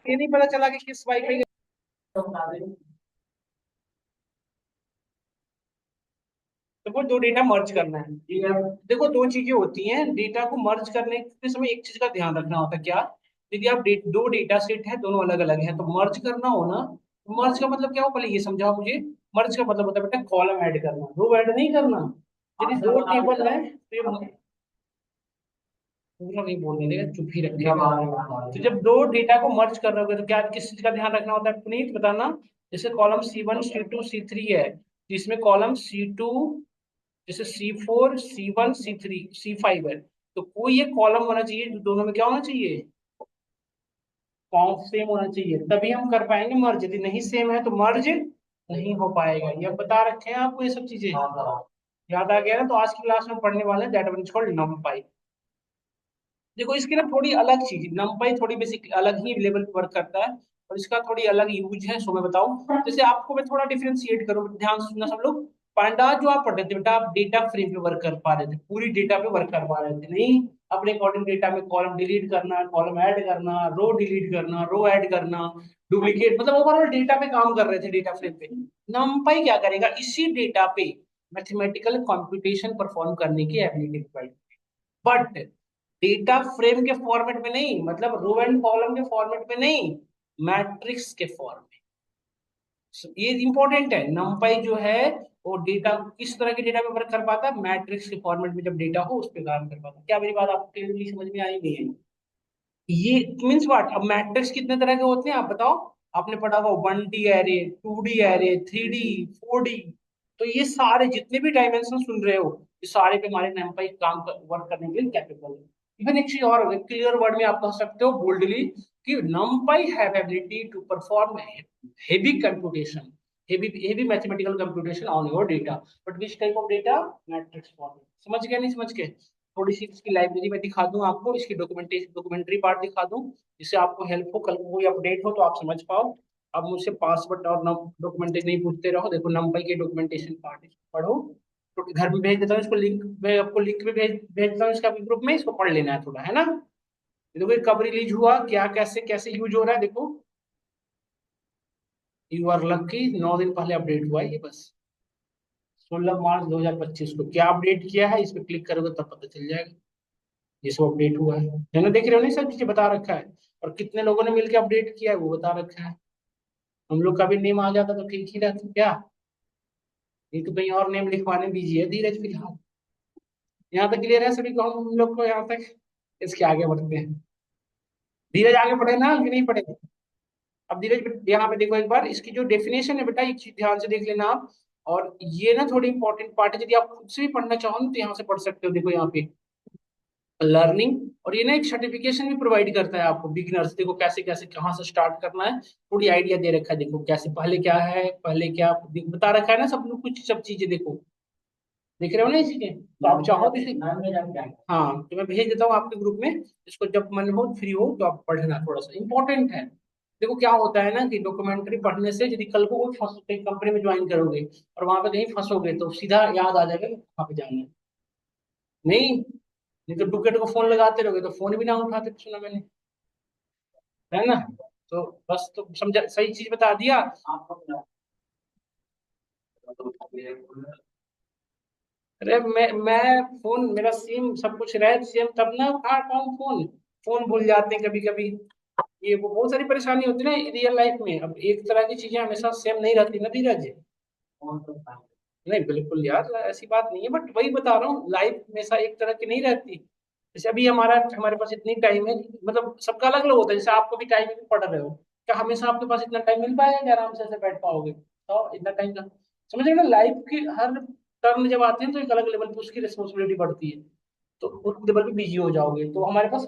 ये नहीं पता चला कि किस वाईफाई। देखो दो डेटा मर्ज करना है। देखो दो चीजें होती हैं डेटा को मर्ज करने के समय, एक चीज का ध्यान रखना होता है क्या, यदि आप दो डेटा सेट है दोनों अलग अलग हैं तो मर्ज करना हो ना, तो मर्ज का मतलब क्या हो पहले ये समझाओ मुझे। मर्ज का मतलब होता है बेटा कॉलम ऐड करना, रो ऐड नहीं करना। यदि दो टेबल है तो ये पूरा नहीं बोलने देगा, चुप ही रखेगा। तो जब दो डेटा को मर्ज कर रहे हो तो क्या किस चीज का ध्यान रखना होता है पुनीत बताना। जैसे कॉलम C1 C2 C3 है, जिसमें कॉलम C2, जैसे C4 C1 C3 C5 है, तो कोई एक कॉलम होना चाहिए जो दोनों में क्या होना चाहिए, सेम होना चाहिए, तभी हम कर पाएंगे मर्ज। यदि नहीं सेम है तो मर्ज नहीं हो पाएगा। ये बता रखे हैं आपको ये सब चीजें, याद आ गया ना। तो आज की क्लास में पढ़ने वाले हैं दैट वन इज कॉल्ड नमपाई। देखो इसकी ना थोड़ी अलग चीज, नमपाई थोड़ी बेसिक अलग ही लेवल पर वर्क करता है, और इसका थोड़ी अलग यूज है। सो मैं बताऊं, जैसे आपको मैं थोड़ा डिफरेंशिएट करूं, ध्यान से सुनना सब लोग। पांडा जो आप पढ़ रहे थे बेटा, आप डेटा फ्रेम पे वर्क कर पा रहे थे, पूरी डेटा पे वर्क कर पा रहे थे नहीं। अपने अकॉर्डिंग डेटा में कॉलम डिलीट करना, कॉलम ऐड करना, रो डिलीट करना, रो ऐड करना, डुप्लीकेट, मतलब ओवरऑल डेटा पे काम कर रहे थे, डेटा फ्रेम पे। नमपाई क्या करेगा, इसी डेटा पे मैथमेटिकल कंप्यूटेशन परफॉर्म करने की ability provide, but data frame के फॉर्मेट में नहीं, मतलब रो एंड कॉलम के फॉर्मेट में नहीं, मैट्रिक्स के फॉर्म में। So, ये इंपॉर्टेंट है। नमपाई जो है वो डेटा किस तरह के डेटा पे वर्क कर पाता है, मैट्रिक्स के फॉर्मेट में जब डेटा हो उस पर काम कर पाता है। क्या मेरी बात आपको क्लियरली समझ में आई नहीं है? ये मीन्स व्हाट, अब मैट्रिक्स कितने तरह के होते हैं आप बताओ। आपने पढ़ा होगा 1D array, 2D array, 3D, 4D। तो ये सारे जितने भी डायमेंशन सुन रहे हो, ये सारे पे हमारे NumPy वर्क करने के लिए कैपेबल है। इवन एक चीज और क्लियर वर्ड में आप कह सकते हो बोल्डली कि NumPy have ability to perform heavy computation, heavy mathematical computation on your data, but which type of data, matrix format. समझ गया नहीं समझ के? थोड़ी सी इसकी लाइब्रेरी में दिखा दूं आपको, इसकी डॉक्यूमेंट्री पार्ट दिखा दूं, जिससे आपको हेल्प हो, कल को कोई अपडेट हो तो आप समझ पाओ। अब मुझसे पासवर्ड और डॉक्यूमेंटेशन नहीं पूछते रहो। देखो नंबर के डॉक्यूमेंटेशन पार्ट पढ़ो, तो घर में भेज देता हूँ इसको लिंक, मैं आपको लिंक भी भेजता हूँ इसका ग्रुप में, इसको पढ़ लेना है थोड़ा, है ना। ये देखो ये कब रिलीज हुआ, क्या कैसे कैसे यूज हो रहा है देखो। यू आर लकी 9 दिन पहले अपडेट हुआ है ये बस, 16 मार्च 2025 को। क्या अपडेट किया है इस पर क्लिक करोगे तब पता चल जाएगा, ये सब अपडेट हुआ है ना। देख रहे हो नहीं, सब चीजें बता रखा है, और कितने लोगों ने मिलकर अपडेट किया है वो बता रखा है। हम लोग का भी नेम आ जाता तो ठीक ही रहता क्या। ये तो कहीं और नेम लिखवाने दीजिए धीरज फिलहाल। यहाँ तक क्लियर है सभी को, हम लोग को यहाँ तक। इसके आगे बढ़ते हैं। धीरज आगे पढ़े ना कि नहीं पढ़े? अब धीरज यहाँ पे देखो एक बार, इसकी जो डेफिनेशन है बेटा एक चीज ध्यान से देख लेना आप। और ये ना थोड़ी इंपॉर्टेंट पार्ट है, यदि आप खुद से भी पढ़ना चाहो ना तो यहाँ से पढ़ सकते हो। देखो यहाँ पे लर्निंग, और ये ना एक सर्टिफिकेशन भी प्रोवाइड करता है आपको बिगिनर्स। देखो कैसे कैसे कहाँ से स्टार्ट करना है, थोड़ी आइडिया दे रखा है। देखो कैसे पहले क्या है, पहले क्या बता रखा है ना सब लोग, कुछ सब चीजें देखो, देख रहे हो ना इसी के। तो आप चाहो तो हाँ तो मैं भेज देता हूँ आपके ग्रुप में, इसको जब मन हो फ्री हो तो आप पढ़ना, थोड़ा सा इंपॉर्टेंट है। देखो क्या होता है ना कि डॉक्यूमेंट्री पढ़ने से यदि कल को कोई फंस कंपनी में ज्वाइन करोगे और वहां पे कहीं फंसोगे तो सीधा याद आ जाएगा कि कहाँ पे जाना है। नहीं, नहीं तो डुप्लीकेट को फोन लगाते रहोगे तो फोन भी ना उठाते, सुना मैंने, है ना। तो बस तो समझा, सही चीज बता दिया। अरे मैं फोन, मेरा सिम सब कुछ रहे सेम तब ना उठा पाऊँ फोन, फोन भूल जाते हैं कभी कभी। ये वो बहुत सारी परेशानी होती है ना रियल लाइफ में। अब एक तरह की चीजें हमेशा सेम नहीं रहती ना धीरज। नहीं बिल्कुल यार ऐसी बात नहीं है, बट वही बता रहा हूँ लाइफ हमेशा एक तरह की नहीं रहती। जैसे अभी हमारे पास इतनी टाइम है, मतलब सबका अलग अलग होता है। जैसे आपको भी टाइम है कि पढ़ रहे हो, क्या हमेशा आपके पास इतना टाइम मिल पाएगा कि आराम से ऐसे बैठ पाओगे तो इतना टाइम का। समझ रहे हो ना, लाइफ की हर टर्न जब आते हैं तो एक अलग लेवल पे उसकी रिस्पॉन्सिबिलिटी बढ़ती है, तो उस लेवल पे बिजी हो जाओगे। तो हमारे पास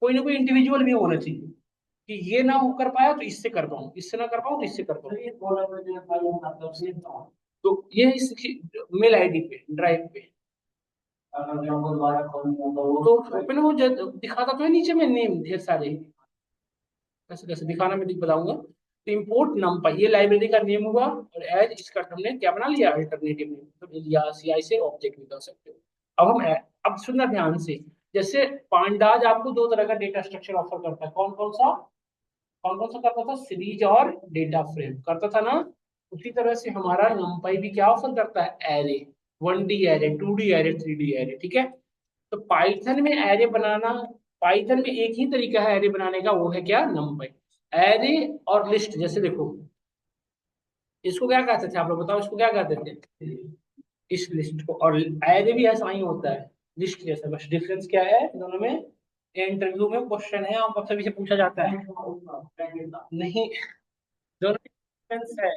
कोई ना कोई इंडिविजुअल भी होना चाहिए कि ये ना हो कर पाया तो इससे कर पाऊँ, इससे ना कर पाऊँ तो इससे कर पाऊँ। तो ये इसकी मेल आईडी पे ड्राइव पे तो ओपन हो दिखाता तो है नीचे में नेम ढेर सारे, कैसे कैसे दिखाना मैं बताऊंगा। तो इम्पोर्ट नमपाई ये लाइब्रेरी का नेम हुआ, और एज इसका हमने क्या बना लिया अल्टरनेटिव नेम, तो इलियास या इसे ऑब्जेक्ट भी कर सकते हो। अब अब सुनना ध्यान से। जैसे पांडाज आपको दो तरह का डेटा स्ट्रक्चर ऑफर करता है, कौन कौन सा, कौन कौन सा करता था, सीरीज और डेटा फ्रेम करता था ना। उसी तरह से हमारा numpy भी क्या ऑफर करता है, array, 1D array, 2D array, 3D array, ठीक है। तो पाइथन में एरे बनाना, पाइथन में एक ही तरीका है एरे बनाने का, वो है क्या, numpy। एरे और लिस्ट, जैसे देखो इसको क्या कहते थे आप लोग बताओ, इसको क्या कहते थे, इस लिस्ट को, और एरे भी ऐसा ही होता है लिस्ट जैसा, बस डिफरेंस क्या है दोनों में। इंटरव्यू में क्वेश्चन है और सभी से पूछा जाता है, नहीं, दोनों में डिफरेंस है।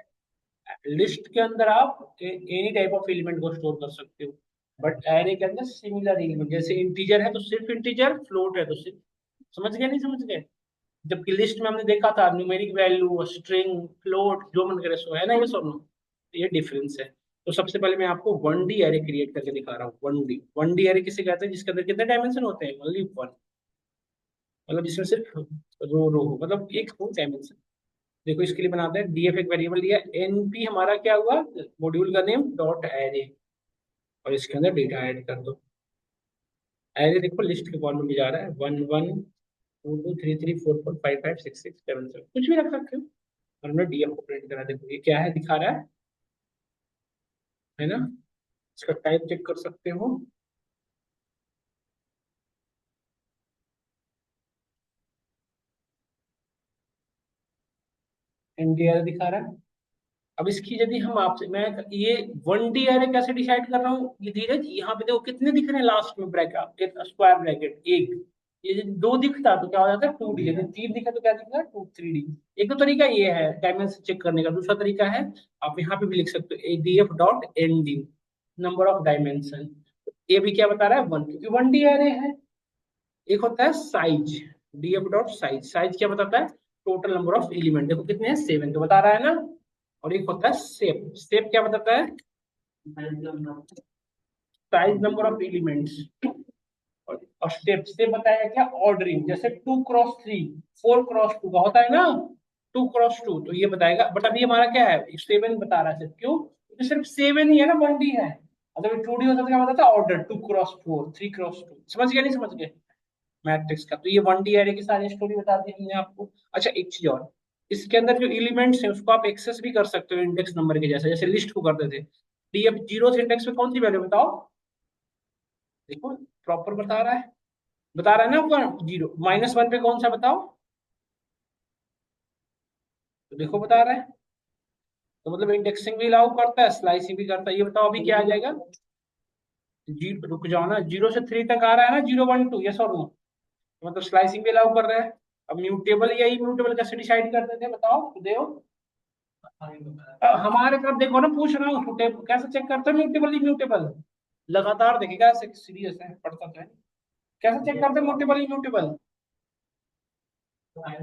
लिस्ट के अंदर आप एनी टाइप ऑफ एलिमेंट को स्टोर कर सकते हो, बट एरे के अंदर सिमिलर एलिमेंट, जैसे इंटीजर है तो सिर्फ इंटीजर, फ्लोट है तो सिर्फ, समझ गए नहीं समझ गए। जबकि लिस्ट में हमने देखा था न्यूमेरिक वैल्यू, स्ट्रिंग, फ्लोट, जो मन करे सो, है ना, ये सब ये डिफरेंस है। तो सबसे पहले मैं आपको 1D एरे क्रिएट करके दिखा रहा हूँ। 1D एरे किसे कहते हैं, जिसके अंदर कितने डायमेंशन होते हैं, ओनली वन, मतलब जिसमें सिर्फ रो हो, मतलब एक हो डायमेंशन। देखो इसके लिए बनाते हैं, डीएफ एक वेरिएबल दिया, एनपी हमारा क्या हुआ, मॉड्यूल का नेम डॉट एरे, और इसके अंदर डेटा ऐड कर दो। एरे देखो लिस्ट के फॉर्म में भी जा रहा है, 1 1 2 2 3 3 4 4 5 5 6 6 7 7, कुछ भी रख सकते हो, और हमने डीएफ को प्रिंट करा। देखो ये क्या है, दिखा रहा है ना, इसका टाइप चेक कर सकते हो, एनडीआर दिखा रहा है। अब इसकी यदि हम आपसे, मैं ये 1D एरे कैसे डिसाइड कर रहा हूँ, ये धीरज यहाँ पे देखो कितने दिख रहे हैं लास्ट में ब्रैकेट, स्क्वायर ब्रैकेट एक, ये यदि दो दिखता तो क्या हो जाता है 2D, यदि तीन दिखा तो क्या दिखेगा 2 3D। एक तो तरीका ये है डायमेंशन चेक करने का, दूसरा तरीका है आप यहाँ पे भी लिख सकते हो, ADF dot ND, number of dimension. ये भी क्या बता रहा है, वन, क्योंकि 1D एरे है। एक होता है size, DF dot size, size क्या बताता है, टोटल नंबर ऑफ एलिमेंट, देखो कितने हैं 7 तो बता रहा है ना। और एक होता है शेप, शेप क्या बताता है, साइज नंबर ऑफ एलिमेंट्स। और स्टेप स्टेप बताया क्या, ऑर्डरिंग, जैसे 2 क्रॉस 3, 4 क्रॉस 2 का होता है ना, 2 क्रॉस 2, तो ये बताएगा, बट अभी हमारा क्या है 7 बता रहा है सिर्फ, क्यों, क्योंकि सिर्फ 7 ही है ना, 1D है। अगर 2D होता तो क्या बताता, ऑर्डर 2 क्रॉस 4, 3 क्रॉस 2, समझ गया नहीं समझ गए मैट्रिक्स का। तो ये 1D एरे की सारी स्टोरी बता दी हमने आपको। अच्छा एक चीज और, इसके अंदर जो एलिमेंट्स हैं उसको आप एक्सेस भी कर सकते हो इंडेक्स नंबर के जैसे, जैसे लिस्ट को करते थे। डीएफ जीरो से इंडेक्स में कौन सी वैल्यू बताओ, देखो प्रॉपर बता रहा है ना, 0 -1 पे कौन सा बताओ, तो देखो बता रहा है, तो मतलब इंडेक्सिंग भी अलाउ करता है, स्लाइसिंग भी करता है। ये बताओ अभी क्या आ जाएगा, जी रुक जाओ ना, 0 से 3 तक आ रहा है ना, 0 1 2, यस और नो, मतलब स्लाइसिंग भी अलाउ कर रहा है। अब म्यूटेबल या इम्यूटेबल कैसे डिसाइड करते थे बताओ देव, हमारे तरफ देखो ना, पूछ रहा हूँ कैसे चेक करते हो म्यूटेबल इम्यूटेबल, लगातार देखेगा, ऐसे सीरियस है पढ़ता तो है, कैसे चेक करते हैं म्यूटेबल इम्यूटेबल,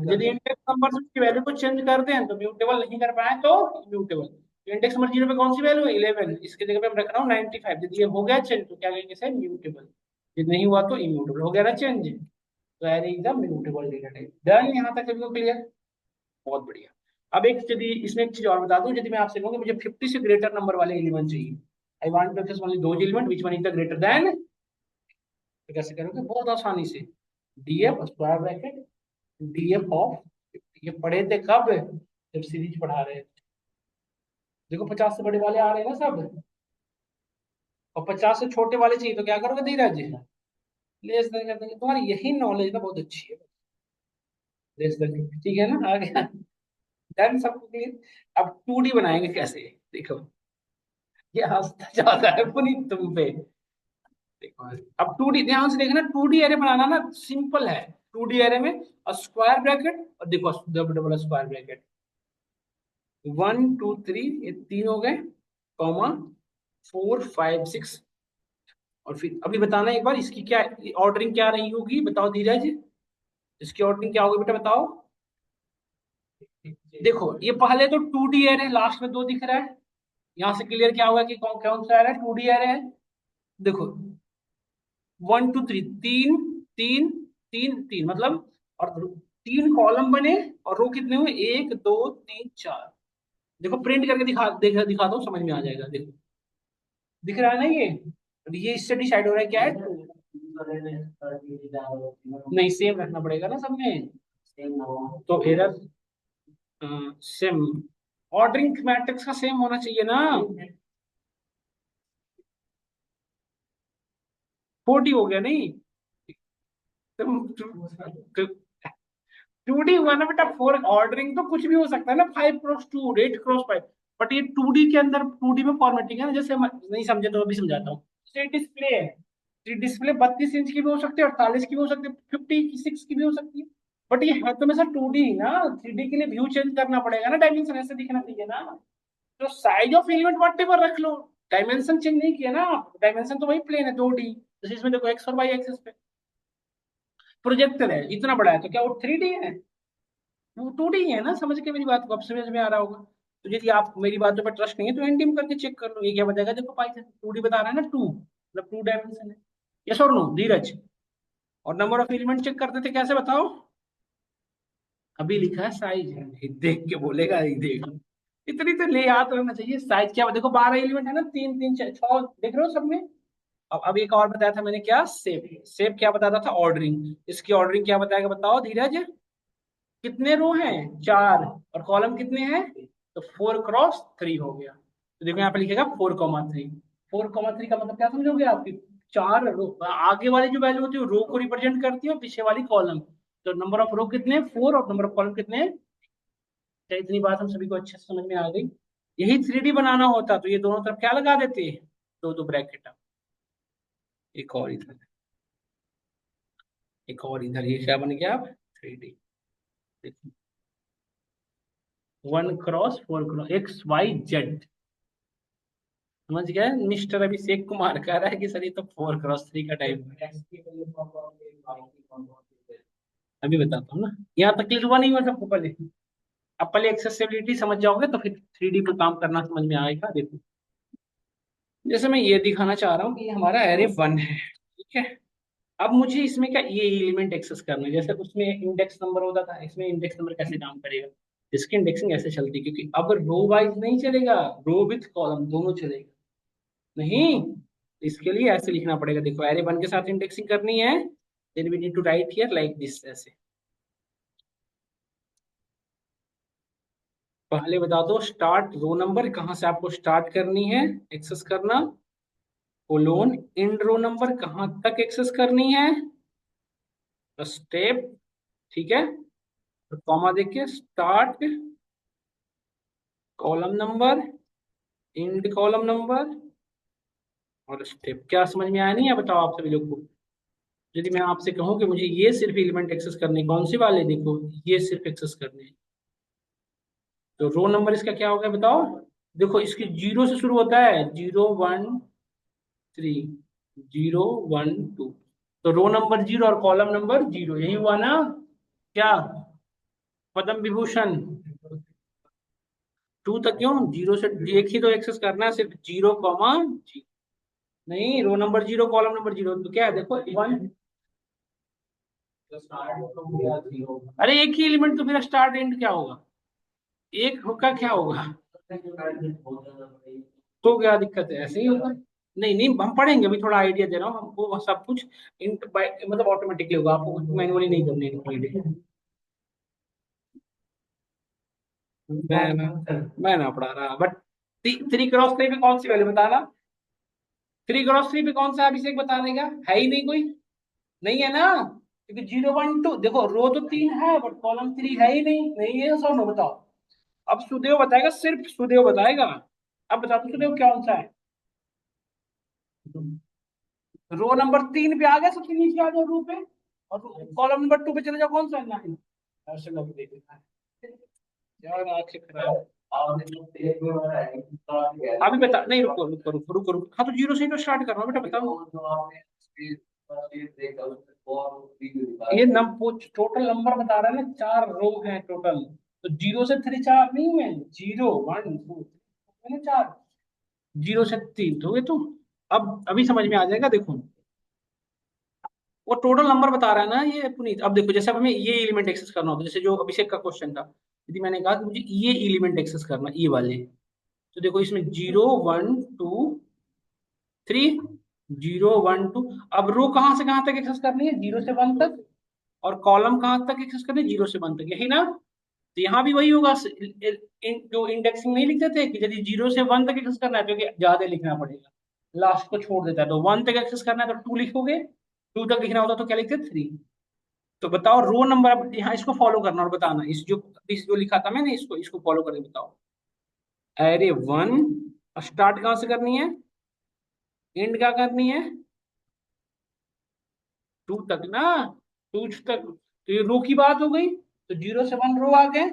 यदि इंडेक्स नंबर की वैल्यू को चेंज करते हैं तो म्यूटेबल, नहीं कर पाए तो इम्यूटेबल। इंडेक्स नंबर 0 पे कौन सी वैल्यू है, 11, इसके जगह पे हम रख रहा हूँ 95, यदि ये हो गया चेंज तो क्या कहेंगे इसे, म्यूटेबल, यदि नहीं हुआ तो इम्यूटेबल, हो गया ना चेंज, तो array is the mutable data type. Done, यहाँ तक सभी को क्लियर, बहुत बढ़िया। अब एक यदि इसमें एक चीज और बता दूं, यदि मैं आपसे कहूँ कि मुझे 50 से ग्रेटर नंबर वाले एलिमेंट चाहिए, I want to access only those element which one is the greater than, तो कैसे करोगे, बहुत आसानी से, DF square bracket, DF of, ये पढ़े थे कब, जब सीरीज पढ़ा रहे थे, देखो 50 से बड़े वाले आ रहे हैं ना सब, और 50 से छोटे वाले चाहिए तो क्या करोगे धीरज, लेस देन कर देंगे, तुम्हारी यही नॉलेज ना बहुत अच्छी है, लेस देन, ठीक है ना, आ गया, डन सबको क्लियर। अब 2D बनाएंगे कैसे, देखो ये हंसता जाता है पुनीत तुम पे, देखो अब 2D ध्यान से देखना, 2D एरे बनाना ना सिंपल है। 2D एरे में स्क्वायर ब्रैकेट, और देखो डबल डबल स्क्वायर ब्रैकेट, 1 2 3, ये तीन हो गए, कॉमा 4 5 6, और फिर अभी बताना एक बार इसकी क्या ऑर्डरिंग क्या रही होगी, बताओ धीरज, इसकी ऑर्डरिंग क्या होगी बेटा बताओ। देखो ये पहले तो 2D एरे, लास्ट में दो दिख रहा है, यहाँ से क्लियर क्या होगा कि कौन कौन सा एरे है, 2D एरे है। देखो 1 2 3, तीन तीन तीन तीन, मतलब, और तीन कॉलम बने, और रो कितने हुए, 1 2 3 4, देखो प्रिंट करके दिखा दो, समझ में आ जाएगा, देखो दिख रहा है ना ये, और ये इससे डिसाइड हो रहा है क्या है, नहीं सेम रखना पड़ेगा ना सब में, तो एरर, सेम ऑर्डरिंग मैट्रिक्स का सेम होना चाहिए ना। 40 हो गया नहीं? टू डी हुआ ना बेटा, फोर ऑर्डरिंग तो कुछ भी हो सकता है ना, 5 क्रॉस 2, 8 क्रॉस 5। बट ये 2D के अंदर 2D में फॉर्मेटिंग है ना, जैसे नहीं समझे तो अभी समझाता हूँ। जैसे डिस्प्ले है, डिस्प्ले 32 इंच की भी हो सकती है, 48 की भी हो सकती है, 56 की भी हो सकती है। बट ये है तो हमेशा 2D ना, 3D के लिए व्यू चेंज करना पड़ेगा ना, डायमेंशन ऐसे दिखना चाहिए ना। तो size of element what ever रख लो, डायमेंशन चेंज नहीं किया ना। डायमेंशन तो वही प्लेन है 2D, जैसे इसमें देखो एक्स और वाई एक्सेस पे प्रोजेक्टर है, इतना बड़ा है, तो क्या वो 3D है? वो 2D है ना। समझ के मेरी बात को, अब समझ में आ रहा होगा। तो यदि आप मेरी बातों पर ट्रस्ट नहीं है तो एनडीएम करके चेक कर लो, ये क्या बताएगा, देखो पाइथन 2D बता रहा है ना, टू मतलब 2 डायमेंशन है। यस और नो धीरज? और नंबर ऑफ एलिमेंट चेक करते थे कैसे, बताओ? अभी लिखा है साइज है, देख के बोलेगा ही देख। इतनी तो ले याद रहना चाहिए। साइज क्या, देखो 12 एलिमेंट है ना, 3 3 6 6 देख रहे हो सब में। अब एक और बताया था मैंने, क्या शेप, शेप क्या बताता था, ऑर्डरिंग। इसकी ऑर्डरिंग क्या बताएगा बताओ धीरज? कितने रो हैं, 4, और कॉलम कितने हैं, तो 4 क्रॉस 3 हो गया। तो देखो यहाँ पे लिखेगा 4 कॉमा 3। 4 कॉमा 3 का मतलब क्या समझोगे आप? 4 रो, आगे वाली जो वैल्यू होती है रो को रिप्रेजेंट करती है, और पीछे वाली कॉलम। तो नंबर ऑफ रो कितने हैं, 4, और नंबर ऑफ कॉलम कितने हैं? क्या इतनी बात हम सभी को अच्छे से समझ में आ गई? यही 3D बनाना होता तो ये दोनों तरफ क्या लगा देते, दो दो ब्रैकेट। एक और इधर, एक और इधर, ये क्या बन गया अब, 3D। 1 क्रॉस 4 क्रॉस, समझ गया? मिस्टर अभिषेक कुमार कह रहा है कि सर ये तो 4 क्रॉस 3 का टाइप है। अभी बताता हूँ ना, यहाँ तक क्लियर हुआ नहीं हुआ सबको पहले? अब पहले एक्सेसिबिलिटी समझ जाओगे तो फिर 3D पे काम करना समझ में आएगा। देखो जैसे मैं ये दिखाना चाह रहा हूँ कि ये हमारा एरे 1 है, ठीक है। अब मुझे इसमें क्या, ये एलिमेंट एक्सेस करना है। जैसे उसमें इंडेक्स नंबर होता था, इसमें इंडेक्स नंबर कैसे काम करेगा? इसकी इंडेक्सिंग ऐसे चलती है, क्योंकि अब रो वाइज नहीं चलेगा, रो विथ कॉलम दोनों चलेगा। नहीं, इसके लिए ऐसे लिखना पड़ेगा, देखो एरे 1 के साथ इंडेक्सिंग करनी है, then we need to write here like this, ऐसे। पहले बता दो, स्टार्ट रो नंबर कहाँ से आपको स्टार्ट करनी है एक्सेस करना, कोलोन इंड रो नंबर कहाँ तक एक्सेस करनी है, स्टेप, ठीक है। तो कॉमा देखिए, start column number, end column number, और स्टेप। क्या समझ में आया नहीं है बताओ आप सभी लोग को? यदि मैं आपसे कहूं कि मुझे ये सिर्फ एलिमेंट एक्सेस करने, कौन सी वाले, देखो ये सिर्फ एक्सेस करने, तो रो नंबर इसका क्या होगा बताओ? देखो इसकी 0 से शुरू होता है, 0 1 3, 0 1 2। तो रो नंबर 0 और कॉलम नंबर 0, यही हुआ ना क्या, पद्म विभूषण? 2 तक क्यों, 0 से एक ही तो एक्सेस करना है, सिर्फ 0 कॉमा 0। नहीं, रो नंबर 0 कॉलम नंबर 0, तो क्या है देखो 1। अरे एक ही एलिमेंट, तो मेरा स्टार्ट एंड क्या होगा, एक का क्या होगा? तो क्या दिक्कत है, ऐसे ही होगा। नहीं नहीं, हम पढ़ेंगे, अभी थोड़ा आइडिया दे रहा हूँ हमको, वो सब कुछ मतलब ऑटोमेटिकली होगा, आपको कुछ मैनुअली नहीं करने है। मैं ना पढ़ा रहा, बट 3 क्रॉस 3 पे कौन सी वैल्यू बताना, 3 क्रॉस 3 पे कौन सा अभिषेक बता देगा, है ही नहीं कोई, नहीं है ना, क्योंकि 0 1 2 देखो, रो तो 3 है बट कॉलम 3 है ही नहीं, नहीं है सो नो बताओ। अब सुदेव बताएगा, सिर्फ सुदेव बताएगा। अब बता दो सुदेव कौन सा है। रो नंबर 3 पे आ गया, सबसे नीचे आ जाओ रो पे, और कॉलम नंबर 2 पे चले जाओ, कौन सा है, 9। ऐसे लोग देखना है यार, आंखें खराब। अभी बता, नहीं रुको रुको रुको रुको रुको, हाँ तो 0 से ही तो स्टार्ट करना बेटा, बताओ। ये टोटल नंबर बता रहा है ना, 4 रो है टोटल, तो 0 से 3 4 नहीं है, 0 1 2 3 4, 0 से 3 तो ये तो, अब अभी समझ में आ जाएगा देखो। वो टोटल नंबर बता रहा है ना ये पुनीत। अब देखो जैसे अब हमें ये एलिमेंट एक्सेस करना होता है, जैसे जो अभिषेक का क्वेश्चन था, यदि मैंने कहा कि मुझे ये एलिमेंट एक्सेस करना, ये वाले, तो देखो इसमें 0 1 2 3, 0 1 2। अब रो कहाँ से कहाँ तक एक्सेस करनी है, 0 से 1 तक, और कॉलम कहाँ तक एक्सेस करनी है, 0 से 1 तक, यही ना। तो यहाँ भी वही होगा। जो इंडेक्सिंग नहीं लिखते थे कि यदि 0 से 1 तक एक्सेस करना है तो ज्यादा लिखना पड़ेगा, लास्ट को छोड़ देता है। तो 1 तक एक्सेस करना है तो 2 लिखोगे, 2 तक लिखना होता तो क्या लिखते? 3। तो बताओ रो नंबर, अब यहाँ इसको फॉलो करना और बताना, इस जो लिखा था मैंने, इसको इसको फॉलो करके बताओ। एरे 1 स्टार्ट कहाँ से करनी है, एंड क्या करनी है? 2 तक ना, 2 तक। तो ये रो की बात हो गई। तो 0 से 1 रो आ गए,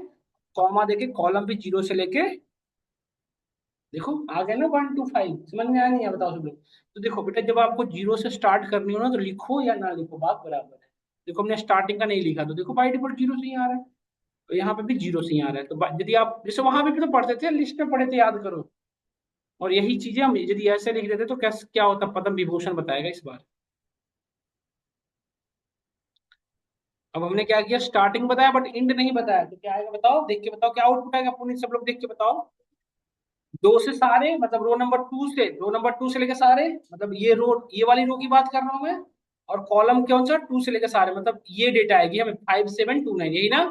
कॉमा देके कॉलम भी 0 से लेके, देखो आ गए ना 1 to 5। समझ में आया नहीं है? बताओ सब लोग। तो देखो बेटा, जब आपको 0 से स्टार्ट करनी हो ना, तो लिखो या ना लिखो बात बराबर है। देखो हमने स्टार्टिंग का नहीं लिखा, तो देखो बाई डिफॉल्ट 0 से ही आ रहा है। तो यहाँ पे भी 0 से ही आ रहा है। तो यदि आप जैसे वहां पे भी तो पढ़ते थे, लिस्ट में पढ़े थे, याद करो। और यही चीजें हम यदि ऐसे लिख देते तो कैसे क्या होता, पद्म विभूषण बताएगा इस बार। अब हमने क्या किया, स्टार्टिंग बताया बट एंड नहीं बताया, तो क्या आएगा बताओ, देख के बताओ क्या आउटपुट आएगा, पुनीत सब लोग देख के बताओ। 2 से सारे मतलब रो नंबर 2 से लेके सारे, मतलब ये वाली रो की बात कर रहा हूं मैं। और कॉलम कौन सा, 2 से लेके सारे, मतलब ये डेटा आएगी हमें 5729, यही ना?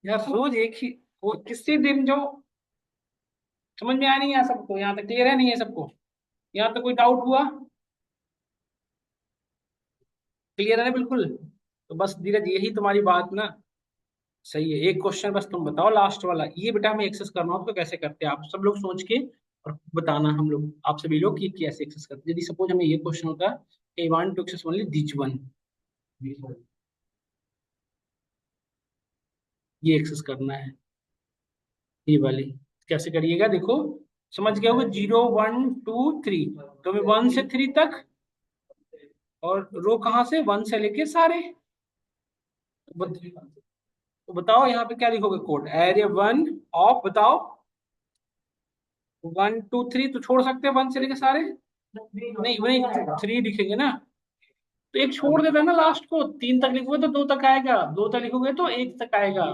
यार रोज एक ही, वो किसी दिन जो समझ में आया नहीं है सबको, यहाँ तक क्लियर है नहीं है सबको? यहाँ तक कोई डाउट हुआ? क्लियर है ना बिल्कुल? तो बस धीरज, यही तुम्हारी बात ना सही है। एक क्वेश्चन बस तुम बताओ लास्ट वाला, ये बेटा हमें एक्सेस करना हो तो कैसे करते हैं, आप सब लोग सोच के और बताना, हम लोग आप सभी लोग कि कैसे एक्सेस करते हैं। यदि सपोज हमें ये क्वेश्चन होता है, I want to access only this one, ये एक्सेस करना है, ये वाली। कैसे करिएगा देखो, समझ गए होगे? 0 1 2 3, तो हमें 1 से 3 तक, और रो कहाँ से, 1 से लेके सारे। तो बताओ यहाँ पे क्या लिखोगे कोड, एरे 1 ऑफ, बताओ 1 2 3, तो छोड़ सकते हैं 1 से लेके सारे? नहीं वही 3 लिखेंगे ना। तो एक छोड़ देता है ना लास्ट को, 3 तक लिखोगे तो 2 तक आएगा, 2 तक लिखोगे तो 1 तक आएगा।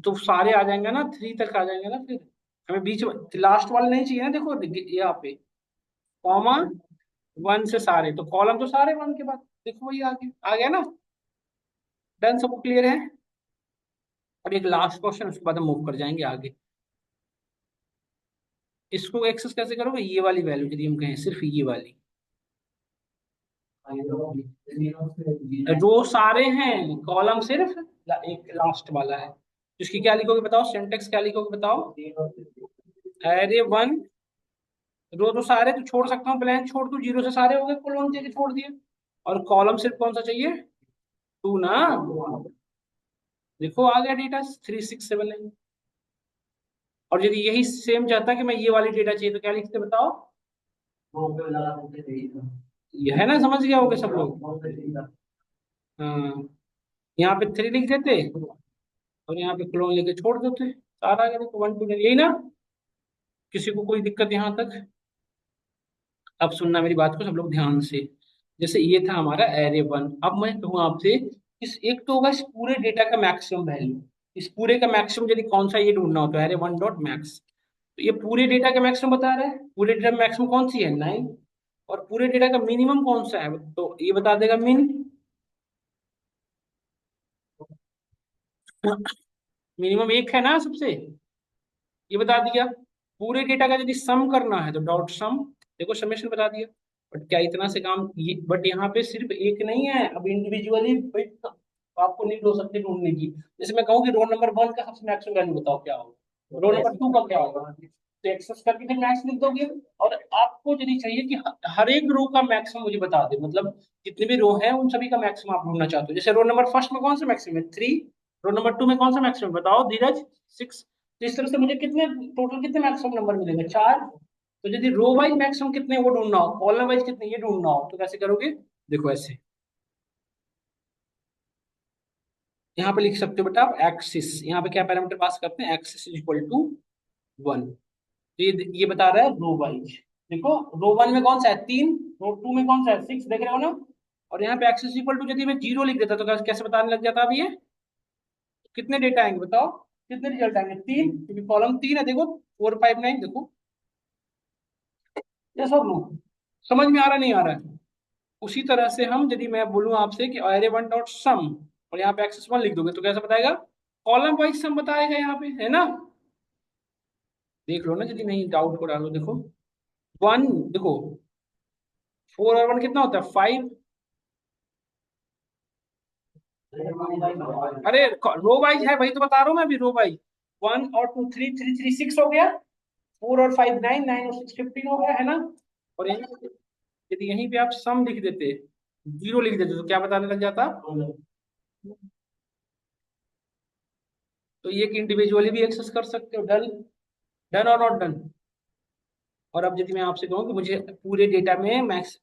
तो सारे आ जाएंगे ना, 3 तक आ जाएंगे ना फिर। हमें बीच में लास्ट वाले नहीं चाहिए ना, देखो यहाँ पे कॉमा 1 से सारे, तो कॉलम तो सारे 1 के बाद, देखो वही आ गया ना। डन, सबको क्लियर है? और एक लास्ट क्वेश्चन, उसके बाद हम मूव कर जाएंगे आगे। इसको एक्सेस कैसे करोगे, ये वाली वैल्यू यदि हम कहें सिर्फ ये वाली, रो सारे हैं, कॉलम सिर्फ एक लास्ट वाला है। इसकी क्या लिखोगे बताओ, सिंटेक्स क्या लिखोगे बताओ? एरे 1, रो तो सारे तो छोड़ सकता हूँ, ब्लैंक छोड़ दूं, 0 से सारे हो गए, कोलोन दे के छोड़ दिए। और कॉलम सिर्फ कौन सा चाहिए, 2 ना। देखो आ गया डेटा 3 6 7 9। और यदि यही सेम चाहता कि मैं ये वाली डेटा चाहिए, तो क्या लिखते बताओ? ये है ना, समझ गया होगा सब लोग? हाँ, यहाँ पे 3 लिख देते, और यहाँ पे क्लोन लेके छोड़ देते, सारा अगर 1 2, यही ना? किसी को कोई दिक्कत यहाँ तक? अब सुनना मेरी बात को सब लोग ध्यान से। जैसे ये था हमारा एरे 1, अब मैं कहूँ आपसे, इस एक तो होगा इस पूरे डेटा का मैक्सिमम वैल्यू, इस पूरे का मैक्सिमम यदि कौन सा ये ढूंढना हो तो एरे 1 डॉट मैक्स। तो ये पूरे डेटा का मैक्सिमम बता रहा है, पूरे डेटा में मैक्सिमम कौन सी है, 9। और पूरे डेटा का मिनिमम कौन सा है, तो ये बता देगा मिन। मिनिमम एक है ना सबसे, ये बता दिया। पूरे डेटा का यदि सम करना है तो डॉट सम, देखो समेशन बता दिया। बट क्या इतना से काम ये, बट यहाँ पे सिर्फ एक नहीं है, अब इंडिविजुअली तो आपको नहीं हो सकते ढूंढने की। जैसे मैं कहूँ कि रोल नंबर 1 का सबसे मैक्सिमम वैल्यू बताओ क्या होगा, रोल नंबर 2 का क्या होगा, तो एक्सेस करके फिर मैक्स लिख दोगे। और आपको यदि चाहिए कि हर एक रो का मैक्सिमम मुझे बता दे, मतलब जितने भी रो है उन सभी का मैक्सिमम आप ढूंढना चाहते हो। जैसे रोल नंबर फर्स्ट में कौन सा मैक्सिमम है, 3। रोल नंबर 2 में कौन सा मैक्सिमम बताओ धीरज, 6। तो इस तरह से मुझे कितने टोटल कितने मैक्सिमम नंबर मिलेंगे, 4। तो यदि रो वाइज मैक्सिमम कितने वो ढूंढना हो, कॉलम वाइज कितने ये ढूंढना हो, तो कैसे करोगे, देखो ऐसे। यहाँ पे लिख सकते हो बेटा आप एक्सिस, यहाँ पे क्या पैरामीटर पास करते हैं, एक्सिस इज इक्वल टू 1। तो ये बता रहा है रो वाइज। देखो रो 1 में कौन सा है, 3। रो 2 में कौन सा है, 6, देख रहे हो ना? और यहाँ पे एक्सिस इक्वल टू यदि मैं 0 लिख देता तो कैसे बताने लग जाता अब ये? कितने डेटा आएंगे बताओ, कितने रिजल्ट आएंगे, 3, क्योंकि कॉलम 3 है देखो, 4 5 9, देखो यस और नो? समझ में आ रहा नहीं आ रहा है? उसी तरह से हम, यदि मैं बोलूं आपसे कि अरे वन डॉट सम, और यहाँ पे एक्सेस वन लिख दोगे तो कैसा बताएगा? कॉलम वाइज सम बताएगा यहाँ पे, है ना? देख लो ना, यदि नहीं डाउट को डालो, देखो वन, देखो फोर और वन कितना होता है? फाइव। अरे रो वाइज है, वही तो बता रहा हूँ मैं अभी, रो वाइज। वन और two three, three three six हो गया। फोर और फाइव नाइन, नाइन और सिक्स 15 हो गया, है ना? और यही, यदि यहीं पे आप सम लिख देते, जीरो लिख देते, तो क्या बताने लग जाता? तो ये कि इंडिविजुअली भी एक्सेस कर सकते हो। डन? डन और नॉट डन? और अब यदि मैं आपसे कहूँ कि मुझे पूरे डेटा में मैक्स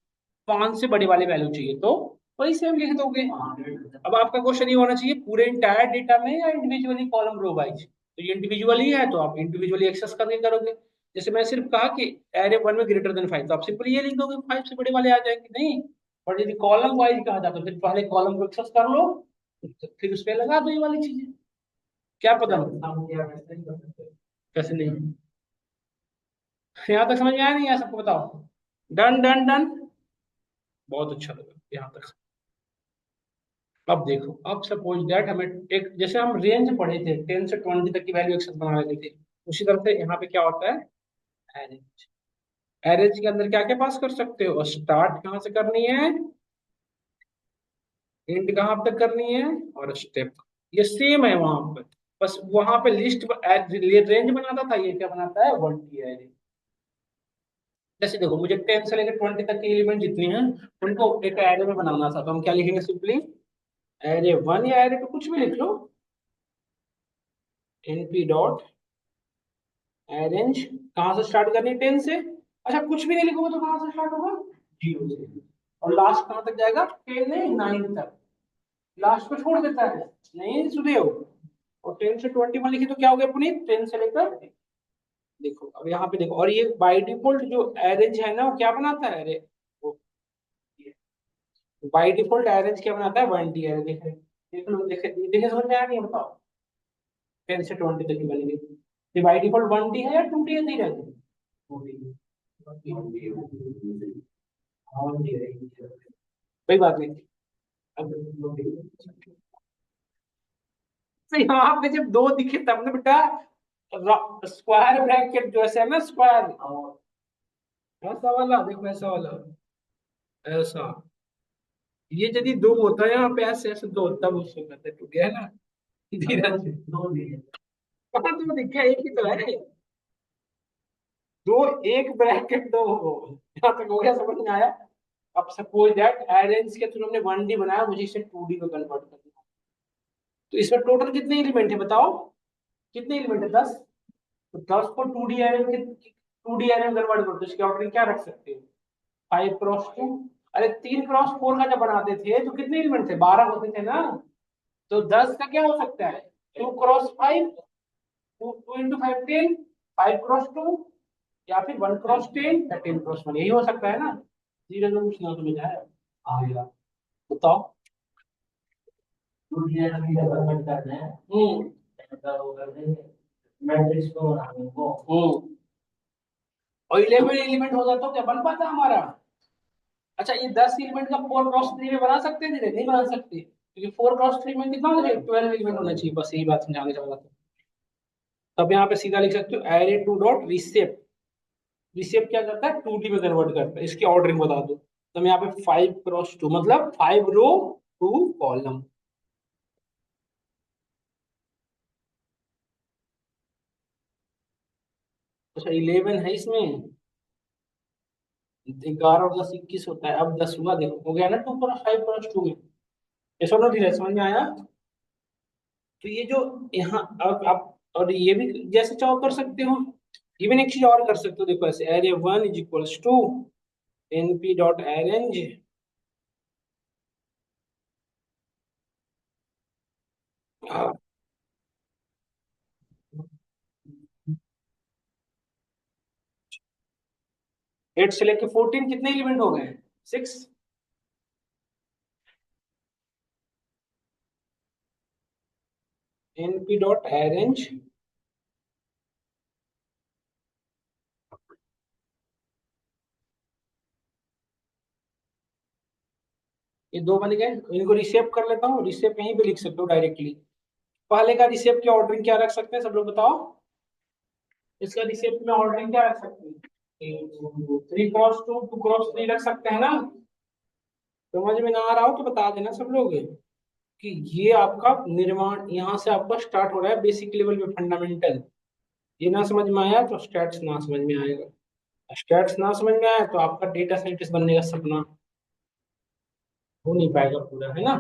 5 से बड़े वाले वैल्यू चाहिए, तो वही सेम लिख दोगे। अब आपका क्वेश्चन ये होना चाहिए पूरे इंटायर डेटा में या इंडिविजुअली कॉलम रो वाइज। तो ये इंडिविजुअली है तो आप इंडिविजुअली एक्सेस करके करोगे। जैसे मैं सिर्फ कहा कि एरे वन में ग्रेटर देन फाइव, तो आप सिंपल ये लिख दोगे, फाइव से बड़े वाले आ जाएंगे नहीं। और यदि कॉलम वाइज कहा जाता तो फिर पहले कॉलम को एक्सेस कर लो, फिर उस पर लगा दो ये वाली चीजें। क्या पता? कैसे नहीं? यहाँ तक समझ में आया नहीं आया सबको? बताओ। Done done done? बहुत अच्छा लगा यहाँ तक। अब देखो, अब सपोज दैट हमें एक, जैसे हम रेंज पढ़े थे 10 से 20 तक की वैल्यू एक्सेस बना रहे थे, उसी तरह से यहाँ पे क्या होता है? एरेंज। एरेंज के अंदर क्या क्या पास कर सकते हो? स्टार्ट कहाँ से करनी है, एंड कहाँ तक करनी है, और स्टेप। ये सेम है वहां पर। बस वहां पे लिस्ट रेंज बनाता था, ये क्या बनाता है? One T array. जैसे देखो, मुझे 10 से लेकर 20 तक के एलिमेंट जितने हैं उनको एक एरे में बनाना था, तो हम क्या लिखेंगे? सिंपली एरे वन या एरे टू, कुछ भी लिख लो। एनपी डॉट अरेंज, कहाँ से स्टार्ट करनी है? 10 से। अच्छा, कुछ भी नहीं लिखोगे तो कहाँ से स्टार्ट होगा? जीरो से। और लास्ट कहाँ तक जाएगा? 10 नहीं, 9 तक। लास्ट को छोड़ देता है, नहीं सुधे हो। और 10 से 21 लिखे तो क्या हो गया अपनी? 10 से लेकर, देखो अब यहाँ पे देखो, और ये बाय डिफॉल्ट जो अरेंज है ना, वो क्या बनाता है? अरे वो बाय डिफॉल्ट अरेंज क्या बनाता है? वन टी अरे। देखे देख लो, देखे देखे, समझ में आया नहीं? बताओ। 10 से 20 तक की वैल्यू, ये बाय डिफॉल्ट वन टी है या टू टी है? नहीं रहती, टू टी। कोई बात नहीं। अब तो यहाँ पे जब दो दिखे तब ना बेटा, स्क्वायर ब्रैकेट जो ऐसे है ना, स्क्वायर, ऐसा वाला देखो, ऐसा वाला, ऐसा। ये यदि दो होता है यहाँ पे ऐसे ऐसे दो, तब उसको कहते टूट गया, है ना? धीरज, कहाँ दो दिखे? एक ही तो है। दो, एक ब्रैकेट दो हो। यहाँ तक हो गया, समझ में आया? अब सपोज दैट अरेंज के थ्रू हमने वन डी बनाया, मुझे इसे टू डी में कन्वर्ट करना है। तो इसमें टोटल कितने एलिमेंट है बताओ? कितने एलिमेंट है? 10। तो 10 को टू डी एरे में कन्वर्ट करो तो इसकी ऑर्डरिंग क्या रख सकते हो? 5 क्रॉस 2। अरे 3 क्रॉस 4 का जब बनाते थे तो कितने एलिमेंट थे? 12 होते थे ना। तो 10 का क्या हो सकता है? 2 cross 5, two two into five 10, 5 cross 2, या फिर 1 क्रॉस 10 या 10 क्रॉस 1, यही हो सकता है ना? जीरो में कुछ ना समझ आया? आ गया। बताओ। हम्म। और 11 एलिमेंट हो जाता तो क्या बन पाता हमारा? अच्छा, ये 10 एलिमेंट का 4 क्रॉस 3 में बना सकते हैं? नहीं बना सकते, क्योंकि 4 क्रॉस 3 में कितना होना चाहिए? 12 एलिमेंट होना चाहिए। बस यही बात समझाने चाह रहा था। तब यहाँ पे सीधा लिख सकते हो एरे टू डॉट रिसेप। रिसेप क्या करता है? टू डी में कन्वर्ट करता है। इसकी ऑर्डरिंग बता दो, तो मैं यहाँ पे 5 क्रॉस 2 मतलब 5 रो 2 कॉलम। अच्छा, 11 है इसमें। 11 और 10 21 होता है। अब 10 हुआ, देखो हो गया ना? 2 क्रॉस 5 क्रॉस 2 में। ये सब धीरे समझ में आया? तो ये जो यहाँ, अब आप और ये भी जैसे चाहो कर सकते हो। इवन एक चीज और कर सकते हो, देखो ऐसे array one is equals to NP dot arange. 8 से लेके 14 कितने एलिमेंट हो गए? 6। एनपी डॉट अरेंज ये दो बन गए, इनको रिसेप कर लेता हूँ, रिसेप यहीं पे लिख सकते हो डायरेक्टली। पहले का रिसेप क्या ऑर्डरिंग क्या रख सकते हैं सब लोग बताओ। इसका रिसेप में ऑर्डरिंग क्या रख सकते हैं, 3 क्रॉस 2, 2 क्रॉस 3 रख सकते हैं ना। समझ में ना आ रहा हो तो बता देना सब लोग कि ये आपका निर्माण यहाँ से आपका स्टार्ट हो रहा है बेसिक लेवल पे, फंडामेंटल। ये ना समझ में आया तो स्टैट्स ना समझ में आएगा, स्टैट्स ना समझ में आया तो आपका डेटा साइंटिस्ट बनने का सपना हो नहीं पाएगा पूरा, है ना।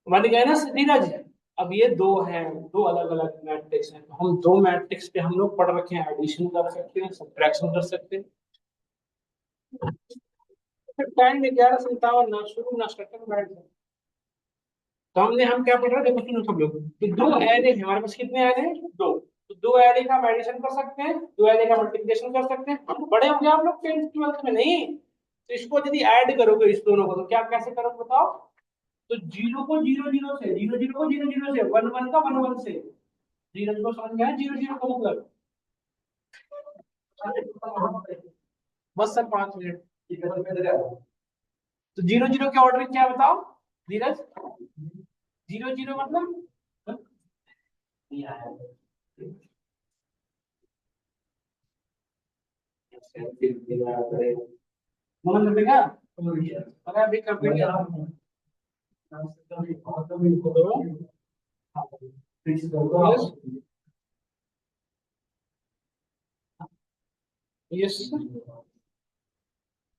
समझ गए ना धीरज। अब ये दो हैं, दो अलग अलग मैट्रिक्स हैं, तो हम दो मैट्रिक्स पे हम लोग पढ़ रखे हैं, एडिशन कर सकते हैं, सब्ट्रैक्शन कर सकते हैं। टाइम 11:57 ना शुरू ना स्टार्ट बैठ जाए। तो हम क्या पढ़ रहे हैं, देखो सुनो सब लोग, कि दो एरे हैं हमारे पास, कितने एरे हैं, दो। तो दो एरे का हम एडिशन कर सकते हैं, दो एरे का मल्टीप्लिकेशन कर सकते हैं। बड़े होंगे आप लोग 10th 12th में, नहीं तो इसको यदि ऐड करोगे इस दोनों को तो क्या कैसे करोगे बताओ। तो जीरो को जीरो जीरो से, जीरो जीरो को जीरो जीरो से, वन वन का वन वन से। जीरो को समझ गया, जीरो जीरो का मतलब। बस सर 5 मिनट। तो जीरो जीरो के ऑर्डर क्या है बताओ धीरज। जीरो जीरो मतलब मोहन लगेगा, अरे अभी कर देंगे। यस,